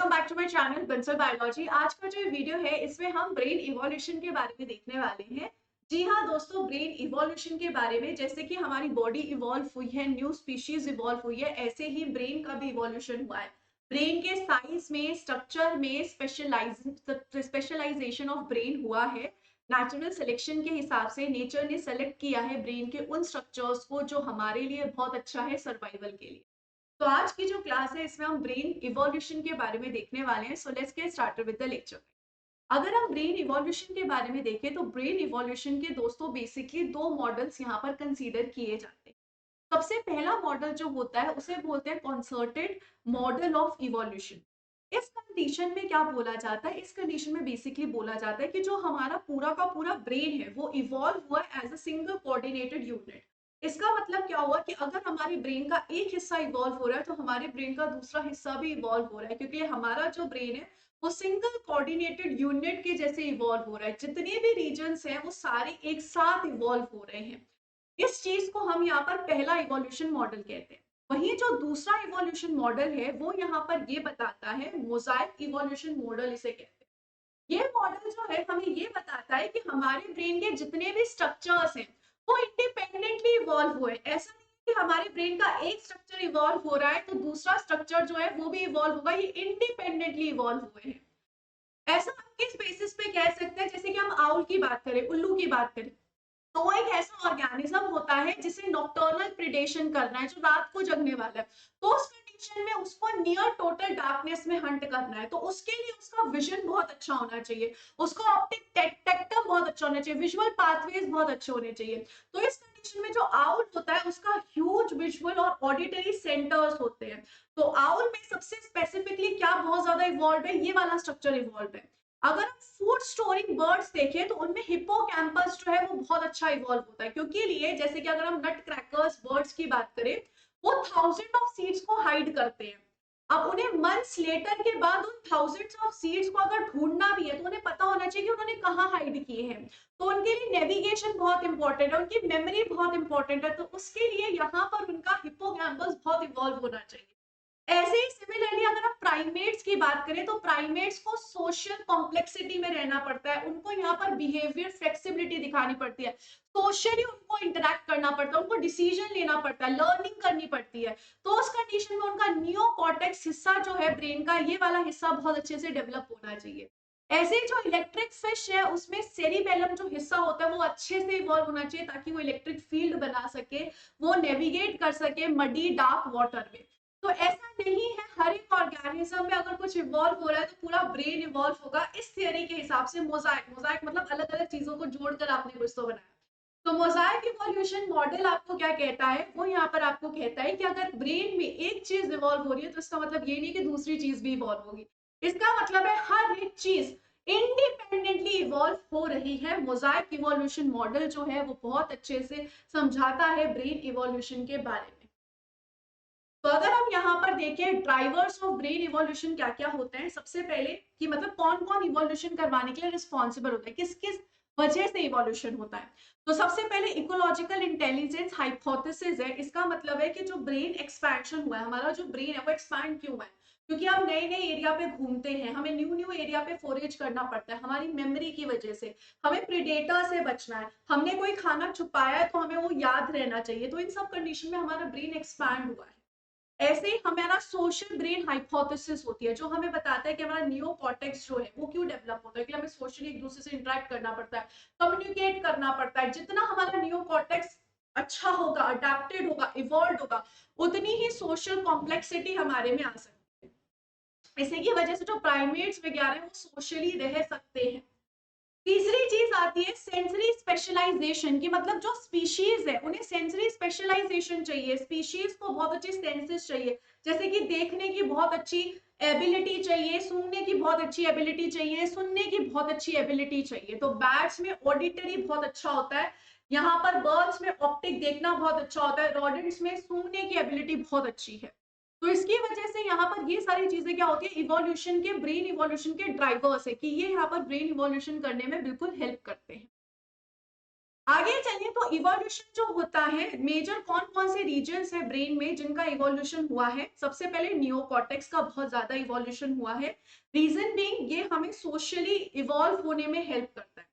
Welcome back to my channel Bansal biology. आज का जो वीडियो है इसमें हम ब्रेन इवोल्यूशन के बारे में देखने वाले हैं। जी हाँ दोस्तों, ब्रेन इवोल्यूशन के बारे में जैसे कि हमारी बॉडी इवॉल्व हुई है, न्यू स्पीशीज इवॉल्व हुई है, ऐसे ही ब्रेन का भी इवोल्यूशन हुआ है। ब्रेन के साइज में, स्ट्रक्चर में स्पेशलाइजेशन ऑफ ब्रेन हुआ है। नेचुरल सिलेक्शन के हिसाब से नेचर ने सेलेक्ट किया है ब्रेन के उन स्ट्रक्चर्स को जो हमारे लिए बहुत अच्छा है सर्वाइवल के लिए। तो आज की जो क्लास है इसमें हम ब्रेन इवोल्यूशन के बारे में देखने वाले हैं। So let's get started with the lecture. अगर हम ब्रेन इवोल्यूशन के बारे में देखें तो ब्रेन इवोल्यूशन के दोस्तों बेसिकली दो मॉडल्स यहाँ पर कंसीडर किए जाते हैं। सबसे पहला मॉडल जो होता है उसे बोलते हैं कॉन्सर्टेड मॉडल ऑफ इवोल्यूशन। इस कंडीशन में क्या बोला जाता है, इस कंडीशन में बेसिकली बोला जाता है कि जो हमारा पूरा का पूरा ब्रेन है वो इवॉल्व हुआ as a single coordinated unit. इसका मतलब क्या हुआ कि अगर हमारे ब्रेन का एक हिस्सा इवॉल्व हो रहा है तो हमारे ब्रेन का दूसरा हिस्सा भी इवॉल्व हो रहा है, क्योंकि हमारा जो ब्रेन है वो सिंगल कोऑर्डिनेटेड यूनिट के जैसे इवॉल्व हो रहा है। जितने भी रीजन्स हैं वो सारे एक साथ इवॉल्व हो रहे हैं। इस चीज को हम यहाँ पर पहला इवोल्यूशन मॉडल कहते हैं। वहीं जो दूसरा इवोल्यूशन मॉडल है वो यहाँ पर ये बताता है, मोजाइक इवोल्यूशन मॉडल इसे कहते हैं। ये मॉडल जो है हमें ये बताता है कि हमारे ब्रेन के जितने भी स्ट्रक्चर्स हैं वो इंडिपेंडेंटली इवॉल्व हुए। ऐसा नहीं है कि हमारे ब्रेन का एक स्ट्रक्चर इवॉल्व हो रहा है तो दूसरा स्ट्रक्चर जो है वो भी इवॉल्व होगा, ये इंडिपेंडेंटली इवॉल्व हुए हैं। ऐसा हम किस बेसिस पे कह सकते हैं, जैसे कि हम आउल की बात करें, उल्लू की बात करें, तो वो एक ऐसा ऑर्गेनिज्म होता है जिसे नॉक्टर्नल प्रिडेशन करना है, जो रात को जगने वाला है। तो उस कंडीशन में उसको नियर टोटल डार्कनेस में हंट करना है, तो उसके लिए उसका विजन बहुत अच्छा होना चाहिए, उसको ऑप्टिक टेक्टम बहुत अच्छा होना चाहिए, विजुअल पाथवेज बहुत अच्छे होने चाहिए। तो इस कंडीशन में जो आउल होता है उसका ह्यूज विजुअल और ऑडिटरी सेंटर्स होते हैं। तो आउल में सबसे स्पेसिफिकली क्या बहुत ज्यादा इवॉल्व है, ये वाला स्ट्रक्चर इवॉल्व है। अगर हम फूड स्टोरिंग बर्ड्स देखें तो उनमें हिप्पोकैम्पस जो है वो बहुत अच्छा इवॉल्व होता है, क्योंकि लिए जैसे कि अगर हम नट क्रैकर्स बर्ड्स की बात करें, वो थाउजेंड ऑफ सीड्स को हाइड करते हैं। अब उन्हें मंथ्स लेटर के बाद उन थाउजेंड्स ऑफ सीड्स को अगर ढूंढना भी है तो उन्हें पता होना चाहिए कि उन्होंने कहाँ हाइड किए हैं। तो उनके लिए नेविगेशन बहुत इंपॉर्टेंट है, उनकी मेमोरी बहुत इंपॉर्टेंट है, तो उसके लिए यहाँ पर उनका हिप्पोकैम्पस बहुत इवॉल्व होना चाहिए। ऐसे ही सिमिलरली अगर हम प्राइमेट्स की बात करें तो प्राइमेट्स को सोशल कॉम्प्लेक्सिटी में रहना पड़ता है, उनको यहाँ पर बिहेवियर फ्लेक्सिबिलिटी दिखानी पड़ती है, सोशली उनको इंटरेक्ट करना पड़ता है, उनको डिसीजन लेना पड़ता है, लर्निंग करनी पड़ती है। तो उस कंडीशन में उनका नियो कॉर्टेक्स हिस्सा जो है ब्रेन का, ये वाला हिस्सा बहुत अच्छे से डेवलप होना चाहिए। ऐसे ही जो इलेक्ट्रिक फिश है उसमें सेरिबेलम जो हिस्सा होता है वो अच्छे से इवॉल्व होना चाहिए ताकि वो इलेक्ट्रिक फील्ड बना सके, वो नेविगेट कर सके मडी डार्क वाटर में। तो ऐसा नहीं है हर एक ऑर्गेनिज्म में अगर कुछ इवॉल्व हो रहा है तो पूरा ब्रेन इवॉल्व होगा। इस थियरी के हिसाब से मोजाइक मोजाइक मतलब अलग अलग चीजों को जोड़कर आपने कुछ तो बनाया। तो मोजाइक इवोल्यूशन मॉडल आपको क्या कहता है, वो यहाँ पर आपको कहता है कि अगर ब्रेन में एक चीज इवॉल्व हो रही है तो इसका मतलब ये नहीं कि दूसरी चीज भी इवॉल्व होगी। इसका मतलब है हर एक चीज इंडिपेंडेंटली इवॉल्व हो रही है। मोजाइक इवोल्यूशन मॉडल जो है वो बहुत अच्छे से समझाता है ब्रेन इवोल्यूशन के बारे में। तो अगर हम यहाँ पर देखें ड्राइवर्स ऑफ ब्रेन इवोल्यूशन क्या क्या होते हैं, सबसे पहले कि मतलब कौन कौन इवोल्यूशन करवाने के लिए रिस्पॉन्सिबल होता है, किस किस वजह से इवोल्यूशन होता है। तो सबसे पहले इकोलॉजिकल इंटेलिजेंस हाइपोथेसिस है। इसका मतलब है कि जो ब्रेन एक्सपेंशन हुआ है, हमारा जो ब्रेन है वो एक्सपैंड क्यों हुआ है, क्योंकि हम नए नए एरिया पे घूमते हैं, हमें न्यू न्यू एरिया पे फोरेज करना पड़ता है, हमारी मेमोरी की वजह से, हमें प्रेडेटर से बचना है, हमने कोई खाना छुपाया है तो हमें वो याद रहना चाहिए। तो इन सब कंडीशन में हमारा ब्रेन एक्सपैंड हुआ है। ऐसे ही हमारा सोशल ब्रेन हाइपोथेसिस होती है जो हमें बताता है कि हमारा नियो कॉर्टेक्स जो है वो क्यों डेवलप होता है, कि हमें सोशली एक दूसरे से इंटरेक्ट करना पड़ता है, कम्युनिकेट करना पड़ता है। जितना हमारा नियो कॉर्टेक्स अच्छा होगा, अडेप्टेड होगा, इवॉल्व होगा, उतनी ही सोशल कॉम्प्लेक्सिटी हमारे में आ सकती है। इसी की वजह से जो प्राइमेट्स वगैरह हैं वो सोशली रह सकते हैं। तीसरी चीज आती है सेंसरी स्पेशलाइजेशन की, मतलब जो स्पीशीज है उन्हें सेंसरी स्पेशलाइजेशन चाहिए, स्पीशीज को बहुत अच्छी सेंसेस चाहिए, जैसे कि देखने की बहुत अच्छी एबिलिटी चाहिए, सूंघने की बहुत अच्छी एबिलिटी चाहिए, सुनने की बहुत अच्छी एबिलिटी चाहिए। तो बैट्स में ऑडिटरी बहुत अच्छा होता है, यहाँ पर बर्ड्स में ऑप्टिक देखना बहुत अच्छा होता है, रोडेंट्स में सूंघने की एबिलिटी बहुत अच्छी है। तो इसकी वजह से यहाँ पर ये सारी चीजें क्या होती है, इवोल्यूशन के, ब्रेन इवोल्यूशन के ड्राइवर्स है कि ये यहाँ पर ब्रेन इवोल्यूशन करने में बिल्कुल हेल्प करते हैं। आगे चलिए तो इवोल्यूशन जो होता है, मेजर कौन कौन से रीजन्स है ब्रेन में जिनका इवोल्यूशन हुआ है। सबसे पहले नियोकॉर्टेक्स का बहुत ज्यादा इवोल्यूशन हुआ है। रीजन बीइंग ये हमें सोशली इवॉल्व होने में हेल्प करता है।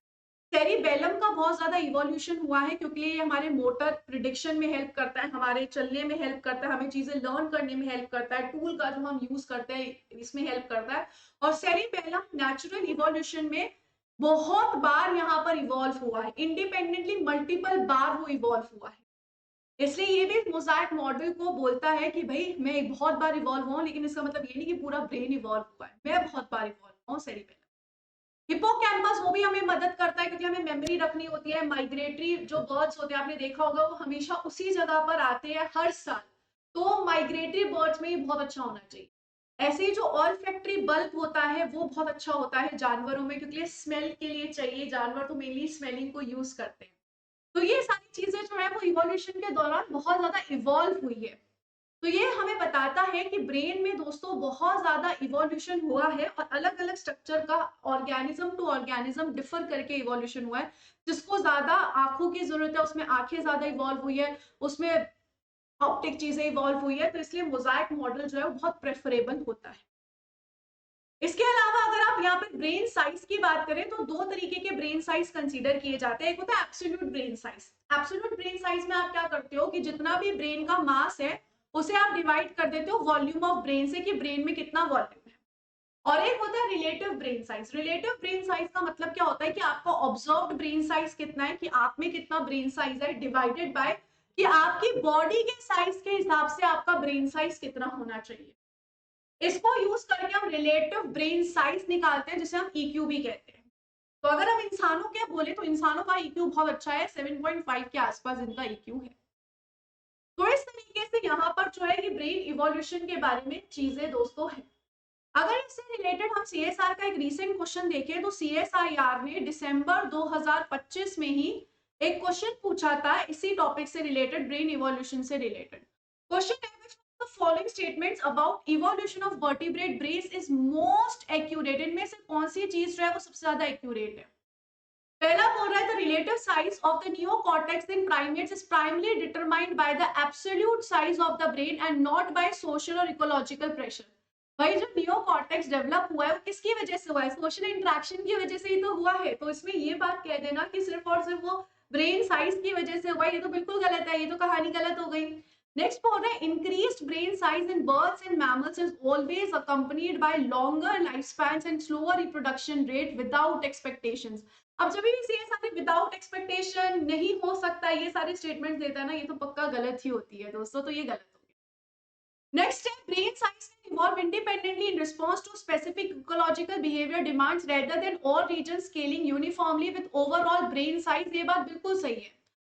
सेरिबेलम का बहुत ज्यादा इवोल्यूशन हुआ है क्योंकि ये हमारे मोटर प्रिडिक्शन में हेल्प करता है, हमारे चलने में हेल्प करता है, हमें चीजें लर्न करने में हेल्प करता है, टूल का जो हम यूज करते हैं इसमें हेल्प करता है। और सेरिबेलम नेचुरल इवोल्यूशन में बहुत बार यहाँ पर इवॉल्व हुआ है, इंडिपेंडेंटली मल्टीपल बार वो इवॉल्व हुआ है। इसलिए ये भी मोज़ाइक मॉडल को बोलता है कि भाई मैं बहुत बार इवॉल्व हुआ हूं, लेकिन इसका मतलब ये नहीं कि पूरा ब्रेन इवॉल्व हुआ है, मैं बहुत बार इवॉल्व हुआ हूँ सेरिबेलम। हिप्पोकैम्पस वो भी हमें मदद करता है क्योंकि हमें मेमोरी रखनी होती है। माइग्रेटरी जो बर्ड्स होते हैं आपने देखा होगा वो हमेशा उसी जगह पर आते हैं हर साल, तो माइग्रेटरी बर्ड्स में ये बहुत अच्छा होना चाहिए। ऐसे ही जो ऑल्फैक्टरी बल्ब होता है वो बहुत अच्छा होता है जानवरों में क्योंकि स्मेल के लिए चाहिए, जानवर तो मेनली स्मेलिंग को यूज करते हैं। तो ये सारी चीजें जो है वो इवोल्यूशन के दौरान बहुत ज्यादा इवॉल्व हुई है। तो ये हमें बताता है कि ब्रेन में दोस्तों बहुत ज्यादा इवोल्यूशन हुआ है और अलग अलग स्ट्रक्चर का ऑर्गेनिज्म टू ऑर्गेनिज्म डिफर करके इवोल्यूशन हुआ है। जिसको ज्यादा आंखों की जरूरत है उसमें आंखें ज्यादा इवॉल्व हुई है, उसमें ऑप्टिक चीजें इवॉल्व हुई है, तो इसलिए मोज़ाइक मॉडल जो है वो बहुत प्रेफरेबल होता है। इसके अलावा अगर आप यहाँ पर ब्रेन साइज की बात करें तो दो तरीके के ब्रेन साइज कंसीडर किए जाते हैं। एक होता है absolute brain size. Absolute brain size में आप क्या करते हो कि जितना भी ब्रेन का मास है उसे आप डिवाइड कर देते हो वॉल्यूम ऑफ ब्रेन से कि ब्रेन में कितना वॉल्यूम है। और एक होता है relative brain size. Relative brain size का मतलब क्या होता है कि आपका ऑब्जर्व्ड ब्रेन साइज कितना है, कि आप में कितना ब्रेन साइज है, डिवाइडेड बाय कि आपकी बॉडी के साइज के हिसाब से आपका ब्रेन साइज कितना होना चाहिए। इसको यूज करके हम रिलेटिव ब्रेन साइज निकालते हैं जिसे हम ईक्यू भी कहते हैं। तो अगर हम इंसानों के बोले तो इंसानों का ईक्यू बहुत अच्छा है, 7.5 के आसपास इनका ईक्यू है। तो इस तरीके से यहाँ पर जो है कि ब्रेन इवोल्यूशन के बारे में चीजें दोस्तों है। अगर इससे रिलेटेड हम सीएसआर का एक रीसेंट क्वेश्चन देखें तो सीएसआईआर ने दिसंबर 2025 में ही एक क्वेश्चन पूछा था इसी टॉपिक से रिलेटेड, ब्रेन इवोल्यूशन से रिलेटेड। क्वेश्चन है which of the following statements about evolution of vertebrate brains is most accurate, इनमें से कौन सी चीज जो है वो सबसे ज्यादा एक्यूरेट है। पहला बोल रहा है the relative size of the neocortex in primates is primarily determined by the absolute size of the brain and not by social और इकोलॉजिकल प्रेशर। भाई जो नियोकॉर्टेक्स डेवलप हुआ है वो किसकी वजह से हुआ है, सोशल इंटरेक्शन की वजह से ही तो हुआ है। तो इसमें ये बात कह देना कि सिर्फ और सिर्फ वो ब्रेन साइज की वजह से हुआ है, ये तो बिल्कुल गलत है, ये तो कहानी गलत हो गई। नेक्स्ट बोल रहा है increased brain size in birds and mammals is always accompanied by longer life spans and slower reproduction rate without expectations. अब जब भी ये सारे विदाउट एक्सपेक्टेशन नहीं हो सकता ये सारे स्टेटमेंट देता है ना, ये तो पक्का गलत ही होती है दोस्तों, तो ये गलत हो गया। Next step, brain size can evolve independently in response to specific ecological behavior demands rather than all regions scaling uniformly with overall brain size। ये बात बिल्कुल सही है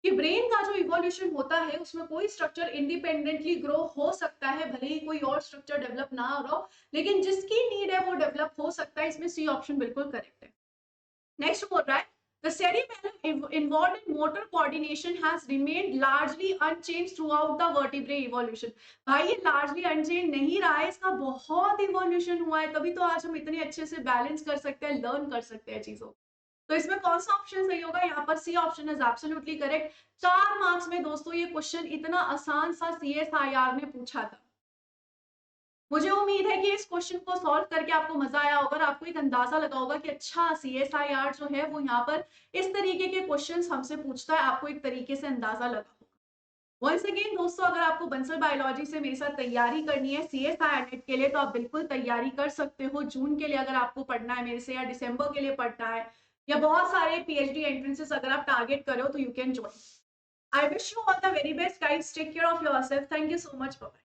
कि ब्रेन का जो इवोल्यूशन होता है उसमें कोई स्ट्रक्चर इंडिपेंडेंटली ग्रो हो सकता है, भले ही कोई और स्ट्रक्चर डेवलप ना हो रहा हो, लेकिन जिसकी नीड है वो डेवलप हो सकता है। इसमें सी ऑप्शन बिल्कुल करेक्ट है। नेक्स्ट बोल रहा है the cerebellum involved in motor coordination has remained largely unchanged throughout the vertebrate evolution। भाई ये largely unchanged नहीं रहा है, इसका बहुत इवोल्यूशन हुआ है, तभी तो आज हम इतने अच्छे से बैलेंस कर सकते हैं, लर्न कर सकते हैं चीजों। तो इसमें कौन सा ऑप्शन सही होगा, यहाँ पर c option is absolutely correct. 4 marks में दोस्तों ये क्वेश्चन इतना आसान सा सीएसआईआर ने पूछा था। मुझे उम्मीद है कि इस क्वेश्चन को सॉल्व करके आपको मजा आया होगा और आपको एक अंदाजा लगा होगा कि अच्छा सीएसआईआर जो है वो यहाँ पर इस तरीके के क्वेश्चंस हमसे पूछता है, आपको एक तरीके से अंदाजा लगा होगा। वंस अगेन दोस्तों, अगर आपको बंसल बायोलॉजी से मेरे साथ तैयारी करनी है सीएसआईआर नेट के लिए तो आप बिल्कुल तैयारी कर सकते हो। जून के लिए अगर आपको पढ़ना है मेरे से, या दिसंबर के लिए पढ़ना है, या बहुत सारे पीएचडी एंट्रेंसेस अगर आप टारगेट करो तो you can join. I wish you all the very best guys, take care of yourself, thank you so much, bye.